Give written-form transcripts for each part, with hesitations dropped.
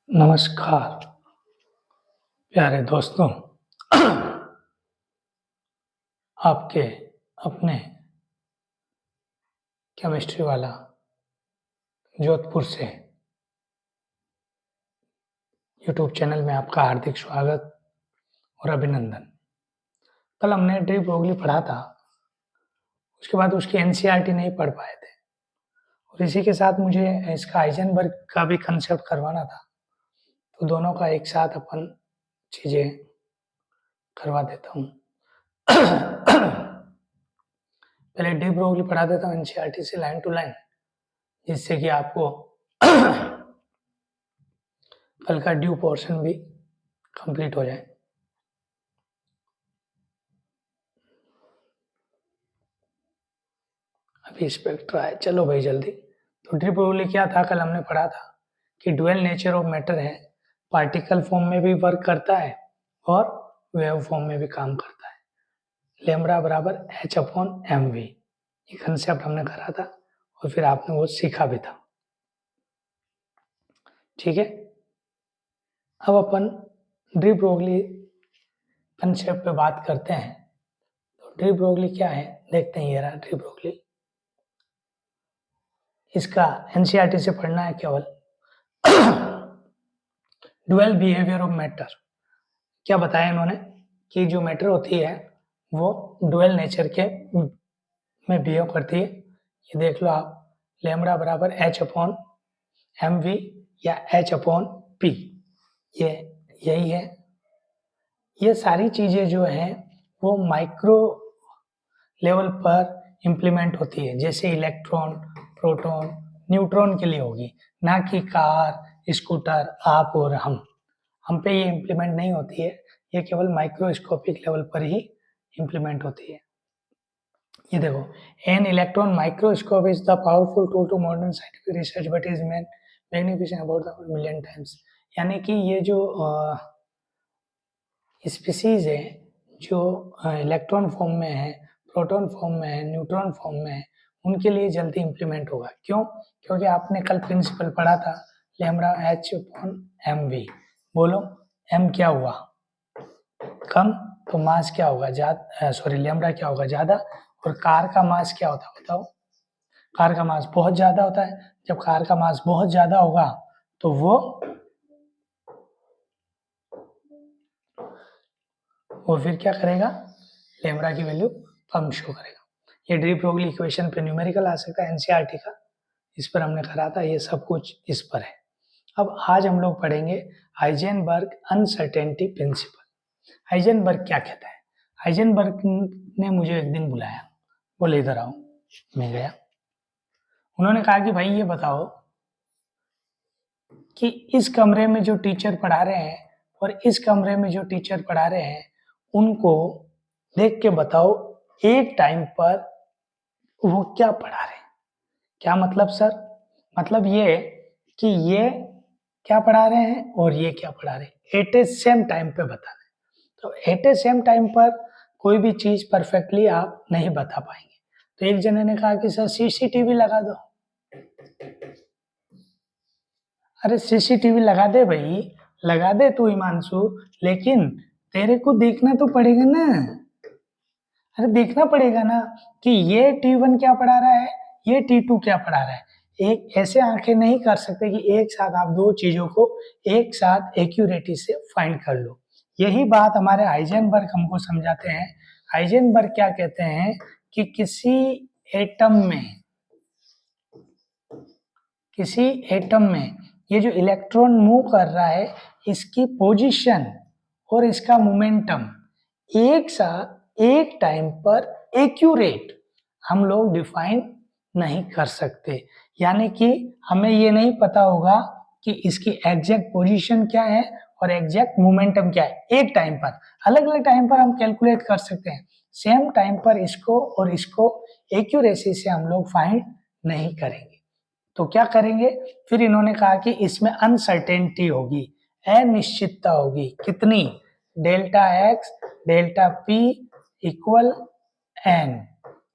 नमस्कार प्यारे दोस्तों। आपके अपने केमिस्ट्री वाला जोधपुर से यूट्यूब चैनल में आपका हार्दिक स्वागत और अभिनंदन। कल हमने डी ब्रोगली पढ़ा था, उसके बाद उसकी एनसीईआरटी नहीं पढ़ पाए थे और इसी के साथ मुझे इसका हाइजेनबर्ग का भी कंसेप्ट करवाना था, तो दोनों का एक साथ अपन चीज़ें करवा देता हूँ। पहले डी ब्रोगली पढ़ा देता हूँ एनसीईआरटी से लाइन टू लाइन, जिससे कि आपको कल का ड्यू पोर्शन भी कंप्लीट हो जाए। अभी स्पेक्ट्रा है, चलो भाई जल्दी। तो डी ब्रोगली क्या था, कल हमने पढ़ा था कि ड्यूअल नेचर ऑफ मैटर है, पार्टिकल फॉर्म में भी वर्क करता है और वेव फॉर्म में भी काम करता है। लैम्ब्डा बराबर h/mv, ये कंसेप्ट हमने करा था और फिर आपने वो सीखा भी था। ठीक है, अब अपन डी ब्रोगली कंसेप्ट पे बात करते हैं। तो डी ब्रोगली क्या है देखते हैं। ये रहा डी ब्रोगली, इसका एनसीईआरटी से पढ़ना है केवल। ड्यूअल बिहेवियर ऑफ मैटर, क्या बताया इन्होंने कि जो मैटर होती है वो ड्यूअल नेचर के में बिहेव करती है। ये देख लो आप, लैम्ब्डा बराबर h/mv या h/p, ये यही है। ये सारी चीज़ें जो हैं वो माइक्रो लेवल पर इम्प्लीमेंट होती है, जैसे इलेक्ट्रॉन, प्रोटॉन, न्यूट्रॉन के लिए होगी, ना कि कार, स्कूटर, आप और हम पे ये इम्प्लीमेंट नहीं होती है। ये केवल माइक्रोस्कोपिक लेवल पर ही इम्प्लीमेंट होती है। ये देखो, an electron microscope is the powerful tool to modern scientific research but is magnification about the million times. यानी कि ये जो स्पीसीज है जो इलेक्ट्रॉन फॉर्म में है, प्रोटॉन फॉर्म में है, न्यूट्रॉन फॉर्म में है, उनके लिए जल्दी इम्प्लीमेंट होगा। क्यों? क्योंकि आपने कल प्रिंसिपल पढ़ा था लैम्ब्डा h/mv। बोलो m क्या हुआ कम, तो मास क्या होगा ज्यादा, सॉरी लैम्ब्डा क्या होगा ज्यादा, और कार का मास क्या होता है बताओ? कार का मास बहुत ज्यादा होता है। जब कार का मास बहुत ज्यादा होगा तो वो फिर क्या करेगा, लैम्ब्डा की वैल्यू कम शो करेगा। ये डी ब्रोगली इक्वेशन पे न्यूमेरिकल आ सकता है एनसीईआरटी का, इस पर हमने करा था, ये सब कुछ इस पर है। अब आज हम लोग पढ़ेंगे हाइजेनबर्ग अनसर्टेनिटी प्रिंसिपल। हाइजेनबर्ग क्या कहता है? हाइजेनबर्ग ने मुझे एक दिन बुलाया, बोले इधर आओ। मैं गया। उन्होंने कहा कि भाई ये बताओ कि इस कमरे में जो टीचर पढ़ा रहे हैं और इस कमरे में जो टीचर पढ़ा रहे हैं उनको देख के बताओ एक टाइम पर वो क्या पढ़ा रहे हैं। क्या मतलब सर? मतलब ये कि ये क्या पढ़ा रहे हैं और ये क्या पढ़ा रहे हैं, एट ए सेम टाइम पे बता रहे हैं। तो एट ए सेम टाइम पर कोई भी चीज परफेक्टली आप नहीं बता पाएंगे। तो एक जने ने कहा कि सर सीसीटीवी लगा दो। अरे सीसीटीवी लगा दे भाई, लगा दे तू हिमांशु, लेकिन तेरे को देखना तो पड़ेगा ना। अरे देखना पड़ेगा ना कि ये T1 क्या पढ़ा रहा है, ये T2 क्या पढ़ा रहा है। एक ऐसे आंखें नहीं कर सकते कि एक साथ आप दो चीजों को एक साथ एक्यूरेटी से फाइंड कर लो। यही बात हमारे हाइजेनबर्ग हमको समझाते हैं। हाइजेनबर्ग क्या कहते हैं कि किसी एटम में ये जो इलेक्ट्रॉन मूव कर रहा है, इसकी पोजीशन और इसका मोमेंटम एक साथ एक टाइम पर एक्यूरेट हम लोग डिफाइन नहीं कर सकते। यानी कि हमें ये नहीं पता होगा कि इसकी एग्जैक्ट पोजीशन क्या है और एग्जैक्ट मोमेंटम क्या है। एक टाइम पर, अलग अलग टाइम पर हम कैलकुलेट कर सकते हैं, सेम टाइम पर इसको और इसको एक्यूरेसी से हम लोग फाइंड नहीं करेंगे। तो क्या करेंगे फिर? इन्होंने कहा कि इसमें अनसर्टेनिटी होगी, अनिश्चितता होगी। कितनी? Delta x delta p equal and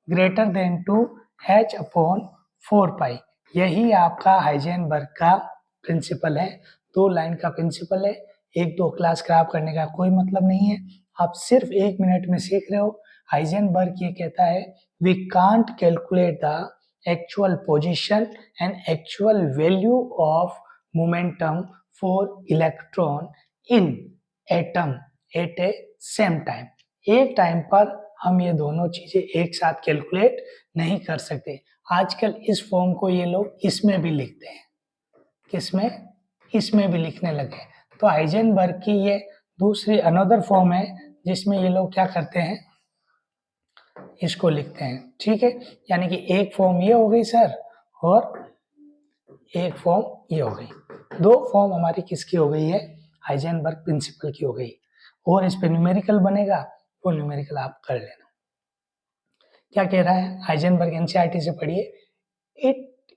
greater than to h/4 pi. यही आपका हाइजेनबर्ग का प्रिंसिपल है। 2 लाइन का प्रिंसिपल है, 1-2 क्लास खराब करने का कोई मतलब नहीं है, आप सिर्फ 1 मिनट में सीख रहे हो। हाइजेनबर्ग ये कहता है we can't calculate the actual position and actual value of momentum for electron in atom at a same time. एक टाइम पर हम ये दोनों चीजें एक साथ कैलकुलेट नहीं कर सकते। आजकल इस फॉर्म को ये लोग इसमें भी लिखते हैं, किसमें, इसमें भी लिखने लगे। तो हाइजेनबर्ग की ये दूसरी अनदर फॉर्म है जिसमें ये लोग क्या करते हैं, इसको लिखते हैं। ठीक है, यानी कि एक फॉर्म ये हो गई सर और एक फॉर्म ये हो गई। 2 फॉर्म हमारी किसकी हो गई है, हाइजेनबर्ग प्रिंसिपल की हो गई। और इस पे न्यूमेरिकल बनेगा, वो न्यूमेरिकल आप कर लेना। क्या कह रहा है हाइजेनबर्ग, एनसीईआरटी से पढ़िए। It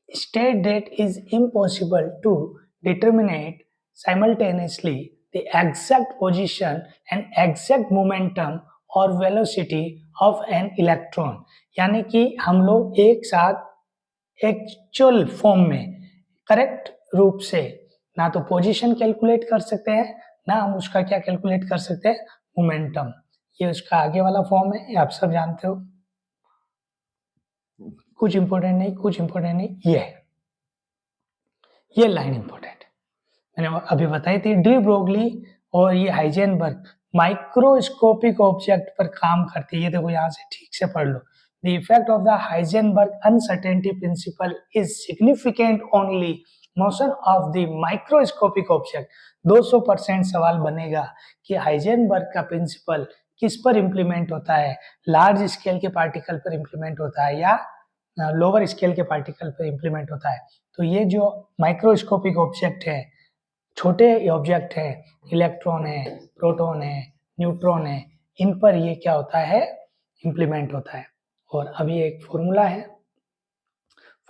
state that is impossible to determinate simultaneously the exact position and exact momentum और वेलोसिटी ऑफ एन इलेक्ट्रॉन। यानी कि हम लोग एक साथ एक्चुअल फॉर्म में करेक्ट रूप से ना तो पोजीशन कैलकुलेट कर सकते हैं, ना हम उसका क्या कैलकुलेट कर सकते हैं, मोमेंटम। ये उसका आगे वाला फॉर्म है, ये आप सब जानते हो, कुछ इंपॉर्टेंट नहीं, कुछ इंपॉर्टेंट नहीं। ये लाइन इंपॉर्टेंट मैंने अभी बताई थी। डी ब्रोगली और ये हाइजेनबर्ग माइक्रोस्कोपिक ऑब्जेक्ट पर काम करती है। ये देखो यहाँ से ठीक से पढ़ लो। The effect of the Heisenberg uncertainty principle is significant only motion of the microscopic object. 200% सवाल बनेगा कि हाइजेनबर्ग का प्रिंसिपल किस पर इंप्लीमेंट होता है, लार्ज स्केल के पार्टिकल पर इंप्लीमेंट होता है या लोअर स्केल के पार्टिकल पर इंप्लीमेंट होता है। तो ये जो माइक्रोस्कोपिक ऑब्जेक्ट है, छोटे ऑब्जेक्ट है, इलेक्ट्रॉन है, प्रोटॉन है, न्यूट्रॉन है, इन पर ये क्या होता है, इंप्लीमेंट होता है। और अभी एक फॉर्मूला है,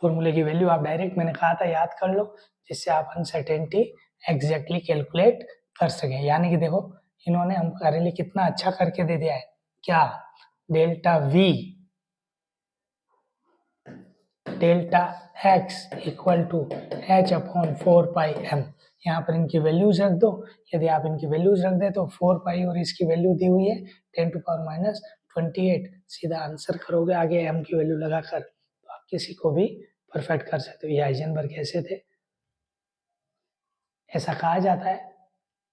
फॉर्मूले की वैल्यू आप डायरेक्ट मैंने कहा था याद कर लो, जिससे आप अनसर्टेनिटी एग्जैक्टली कैलकुलेट कर सकें। यानी कि देखो इन्होंने हमारे लिए कितना अच्छा करके दे दिया है, क्या, delta v delta x equal to h upon 4πm। यहाँ पर इनकी वैल्यूज रख दो। यदि आप इनकी वैल्यूज रख दे तो 4π और इसकी वैल्यू दी हुई है 10⁻⁻²8। सीधा आंसर करोगे आगे m की वैल्यू लगाकर, तो आप किसी को भी परफेक्ट कर सकते हो। ये हाइजेनबर्ग कैसे थे, ऐसा कहा जाता है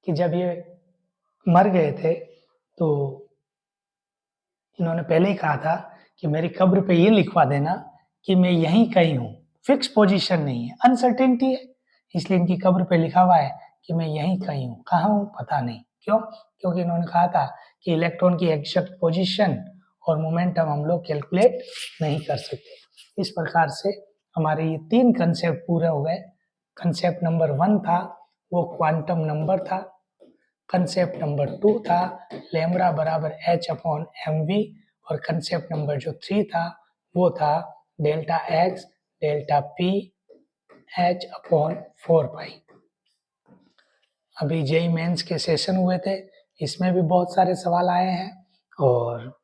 कि जब ये मर गए थे तो इन्होंने पहले ही कहा था कि मेरी कब्र पे ये लिखवा देना कि मैं यहीं कहीं हूँ, फिक्स पोजीशन नहीं है, अनसर्टेनिटी है, इसलिए इनकी कब्र पे लिखा हुआ है कि मैं यहीं कहीं हूँ। कहाँ हूँ पता नहीं, क्यों, क्योंकि इन्होंने कहा था कि इलेक्ट्रॉन की एग्जैक्ट पोजीशन और मोमेंटम हम लोग कैलकुलेट नहीं कर सकते। इस प्रकार से हमारे ये 3 कंसेप्ट पूरे हो गए। कंसेप्ट नंबर 1 था वो क्वांटम नंबर था, कंसेप्ट नंबर 2 था लैम्ब्डा बराबर h अपॉन mv, और कंसेप्ट नंबर जो 3 था वो था delta x delta p h upon 4π। अभी जेई मेंस के सेशन हुए थे, इसमें भी बहुत सारे सवाल आए हैं, और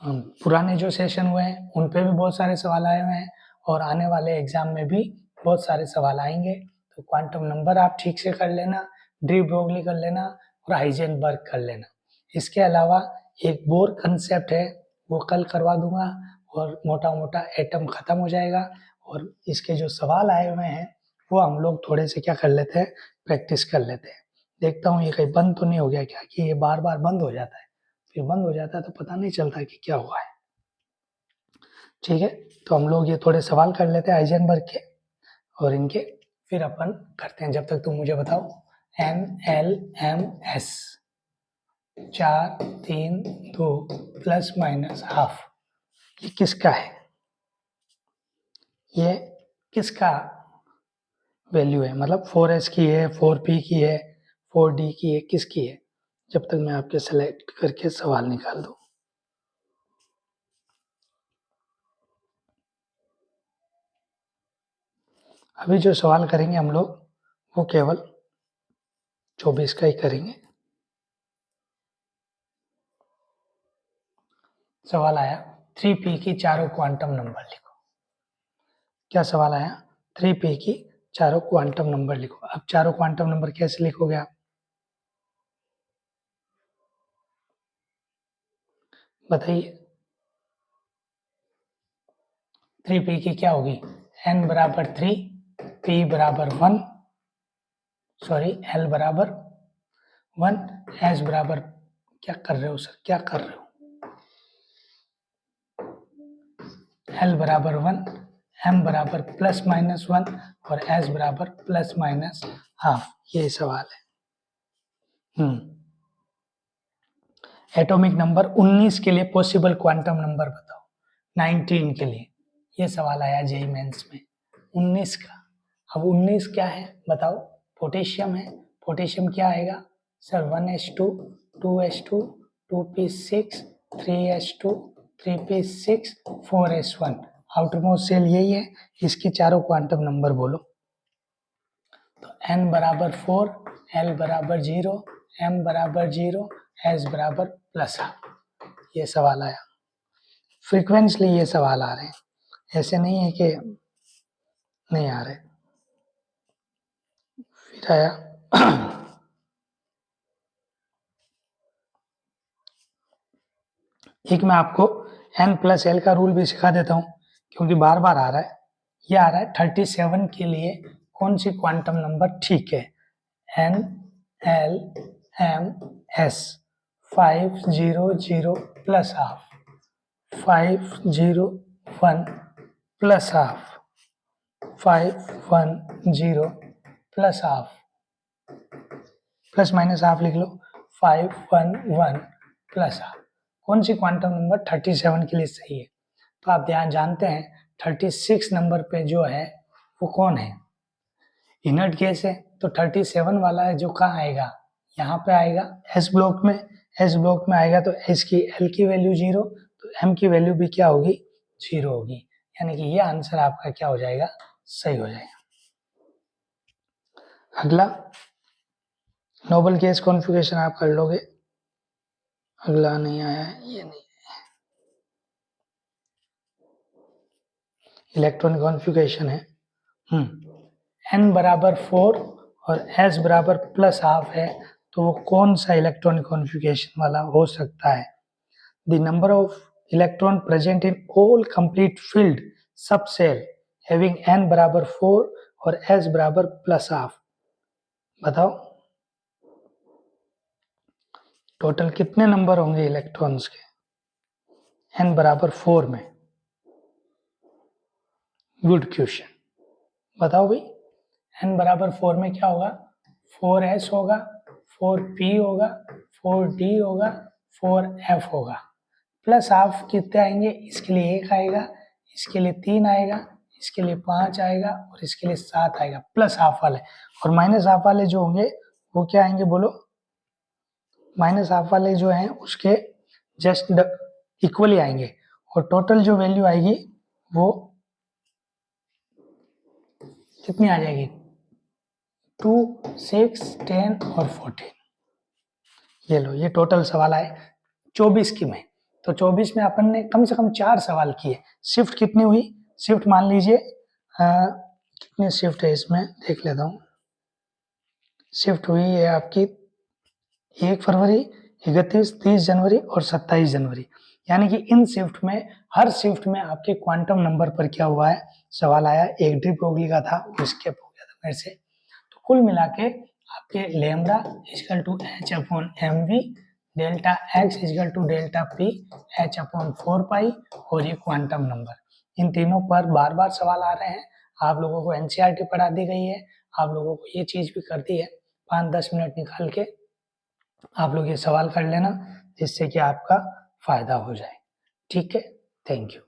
पुराने जो सेशन हुए हैं उन पे भी बहुत सारे सवाल आए हुए हैं, और आने वाले एग्जाम में भी बहुत सारे सवाल आएंगे। तो क्वांटम नंबर आप ठीक से कर लेना, डी ब्रोगली कर लेना और हाइजेनबर्ग कर लेना। इसके अलावा एक बोर कंसेप्ट है वो कल करवा दूंगा, और मोटा मोटा एटम खत्म हो जाएगा, और इसके जो सवाल आए हुए हैं वो हम लोग थोड़े से क्या कर लेते हैं, प्रैक्टिस कर लेते हैं। देखता हूँ ये कहीं बंद तो नहीं हो गया क्या, कि ये बार बार बंद हो जाता है, फिर बंद हो जाता है तो पता नहीं चलता कि क्या हुआ है। ठीक है, तो हम लोग ये थोड़े सवाल कर लेते हैं हाइजेनबर्ग के और इनके, फिर अपन करते हैं। जब तक तुम मुझे बताओ NLMS 4 3 2 प्लस माइनस हाफ, ये किसका है, ये किसका वैल्यू है, मतलब 4s की है, 4p की है, 4d की है, किसकी है। जब तक मैं आपके सेलेक्ट करके सवाल निकाल दूं। अभी जो सवाल करेंगे हम लोग वो केवल 24 का ही करेंगे। सवाल आया 3p की चारों क्वांटम नंबर लिखो। क्या सवाल आया, 3p की चारों क्वांटम नंबर लिखो। अब चारों क्वांटम नंबर कैसे लिखोगे आप, बताइए। 3p की क्या होगी, n बराबर 3, p बराबर 1, सॉरी l बराबर 1, s बराबर, क्या कर रहे हो सर, क्या कर रहे हो, l बराबर 1, m बराबर प्लस माइनस 1 और s बराबर प्लस माइनस हाफ। ये सवाल है। एटॉमिक नंबर 19 के लिए पॉसिबल क्वांटम नंबर बताओ, 19 के लिए ये सवाल आया जेईई मेंस में, 19 का। अब 19 क्या है बताओ, पोटेशियम है, पोटेशियम क्या आएगा sir, 1s2, 2s2, 2p6, 3s2, 3p6, 4s1, outer most shell यही है। इसके चारों क्वांटम नंबर बोलो। तो n बराबर 4, l बराबर 0, m बराबर 0, s बराबर प्लस हाफ। ये सवाल आया, फ्रीक्वेंटली ये सवाल आ रहे हैं, ऐसे नहीं है कि नहीं आ रहे। फिर आया एक मैं आपको n प्लस एल का रूल भी सिखा देता हूँ, क्योंकि बार बार आ रहा है। ये आ रहा है 37 के लिए कौन सी क्वांटम नंबर ठीक है, n l m s 500 plus half, 501 plus half, 510 plus half, plus minus half लिख लो, 511 प्लस हाफ। कौन सी क्वांटम नंबर 37 के लिए सही है, तो आप ध्यान जानते हैं 36 नंबर पे जो है वो कौन है, इनर्ट गैस है। तो 37 वाला है जो कहाँ आएगा, यहाँ पे आएगा एस ब्लॉक में, एस ब्लॉक में आएगा तो एस की एल की वैल्यू 0, तो एम की वैल्यू भी क्या होगी 0 होगी, यानी कि ये आंसर आपका क्या हो जाएगा, सही हो जाएगा। अगला नोबल गैस कॉन्फ़िगरेशन आप कर लोगे, अगला नहीं आया है, ये नहीं, इलेक्ट्रॉन कॉन्फ़िगरेशन है। n बराबर 4 और s बराबर प्लस हाफ है, तो वो कौन सा इलेक्ट्रॉनिक कॉन्फ़िगरेशन वाला हो सकता है। The number of electron present in all complete field सब सेल हैविंग n बराबर 4 और s बराबर प्लस हाफ, बताओ टोटल कितने नंबर होंगे इलेक्ट्रॉन्स के n बराबर 4 में। गुड क्वेश्चन, बताओ भाई, n बराबर 4 में क्या होगा, 4s होगा, 4p होगा, 4d होगा, 4f होगा, प्लस हाफ कितने आएंगे, इसके लिए 1 आएगा, इसके लिए 3 आएगा, इसके लिए 5 आएगा और इसके लिए 7 आएगा प्लस हाफ वाले, और माइनस हाफ वाले जो होंगे वो क्या आएंगे बोलो, माइनस हाफ वाले जो हैं उसके जस्ट इक्वली आएंगे, और टोटल जो वैल्यू आएगी वो कितनी आ जाएगी, 2, 6, 10 और 14। ये लो, ये टोटल सवाल आए 24 की में। तो 24 में अपन ने कम से कम 4 सवाल किए। शिफ्ट कितनी हुई, शिफ्ट मान लीजिए कितनी शिफ्ट है इसमें देख लेता हूँ। शिफ्ट हुई है आपकी 1 फरवरी, 31, 30 जनवरी और 27 जनवरी, यानी कि इन शिफ्ट में हर शिफ्ट में आपके क्वांटम नंबर पर क्या हुआ है, सवाल आया। एक ड्रिप गोगली का था, वो स्केप हो गया था मेरे से। तो कुल मिला के आपके lambda is equal to h upon m v, delta x is equal to delta p h upon 4 pi, और ये क्वांटम नंबर, इन तीनों पर बार बार सवाल आ रहे हैं। आप लोगों को एनसीईआरटी पढ़ा दी गई है, आप लोगों को ये चीज़ भी कर दी है। 5-10 मिनट निकाल के आप लोग ये सवाल कर लेना, जिससे कि आपका फायदा हो जाए। ठीक है, थैंक यू।